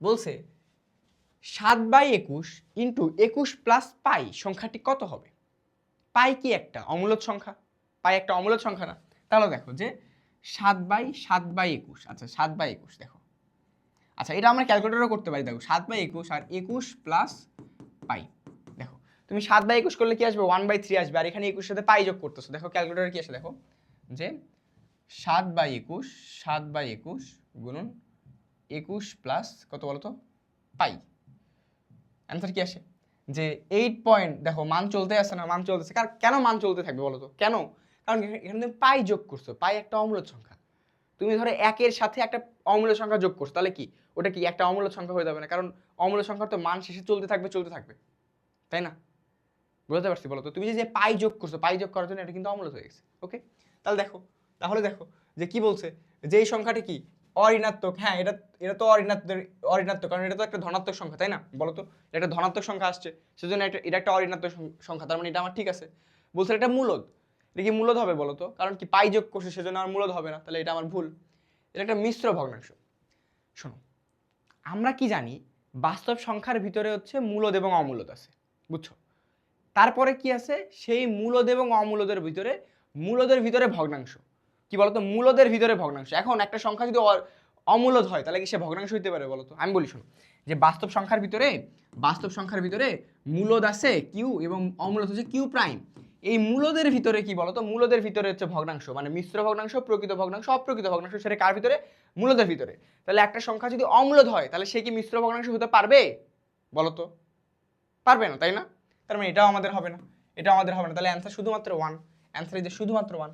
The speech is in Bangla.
বলছে 7/21 ইন্টু 21 প্লাস পাই সংখ্যাটি কত হবে? পাই কি একটা অমূলদ সংখ্যা? পাই একটা অমূলদ সংখ্যা না? তাহলে দেখো যে 7/21, আচ্ছা 7/21 দেখো, আচ্ছা এটা আমরা ক্যালকুলেটরও করতে পারি। দেখো 7/21 আর 21 প্লাস পাই, দেখো তুমি 7/21 করলে কি আসবে? 1/3 আসবে। আর এখানে 21 সাথে পাই যোগ করতেছো, দেখো ক্যালকুলেটরে কি আসে দেখো যে 7/21 গুণন 21 প্লাস কত বলতো পাই, অ্যান্সার কি আসে? যে 8 পয়েন্ট, দেখো মান চলতে আসে না? মান চলতেছে। কেন মান চলতে থাকবে বলো তো? কেন? কারণ এখানে তুমি পাই যোগ করছো, পাই একটা অমূলদ সংখ্যা। তুমি ধরো একের সাথে একটা অমূলদ সংখ্যা যোগ করছো, তাহলে কি ওটা কি একটা অমূলদ সংখ্যা হয়ে যাবে না? কারণ অমূলদ সংখ্যার তো মান শেষে চলতে থাকবে, তাই না? বুঝতে পারছি বলো তো? তুমি যে পাই যোগ করছো, পাই যোগ করার জন্য এটা কিন্তু অমূলদ হয়ে গেছে। ওকে, তাহলে দেখো যে কি বলছে, যে এই সংখ্যাটি কি অঋণাত্মক। হ্যাঁ, এটা এটা তো অঋণাত্মক, কারণ এটা তো একটা ধনাত্মক সংখ্যা, তাই না? বলো তো, এটা একটা ধনাত্মক সংখ্যা আসছে, সেজন্য এটা একটা অঋণাত্মক সংখ্যা, তার মানে এটা আমার ঠিক আছে। বলছে এটা মূলদ, এটা কি মূলদ হবে বলো তো? কারণ কি পাই যোগ করছে, সেজন্য আমার মূলদ হবে না, তাহলে এটা আমার ভুল। এটা একটা মিশ্র ভগ্নাংশ। শোনো, আমরা কি জানি বাস্তব সংখ্যার ভিতরে হচ্ছে মূলদ এবং অমূলদ আছে, বুঝছো? তারপরে কি আছে? সেই মূলদ এবং অমূলদের ভিতরে, মূলদের ভিতরে ভগ্নাংশ। কি বলতো? মূলদের ভিতরে ভগ্নাংশ। এখন একটা সংখ্যা যদি অমূলদ হয়, তাহলে কি সে ভগ্নাংশ হইতে পারে বলতো? আমি বলি শোনো, যে বাস্তব সংখ্যার ভিতরে মূলদ আছে কিউ এবং অমূলদ হচ্ছে কিউ প্রাইম। এই মূলদের ভিতরে কি বলতো? মূলদের ভিতরে হচ্ছে ভগ্নাংশ, মানে মিশ্র ভগ্নাংশ, প্রকৃত ভগ্নাংশ, অপ্রকৃত ভগ্নাংশ, সেটা কার ভিতরে? মূলদের ভিতরে। তাহলে একটা সংখ্যা যদি অমূলদ হয়, তাহলে সে কি মিশ্র ভগ্নাংশ হতে পারবে বলতো? পারবে না, তাই না? তার মানে এটাও আমাদের হবে না, তাহলে অ্যান্সার শুধুমাত্র 1। অ্যান্সার ইজ শুধুমাত্র 1।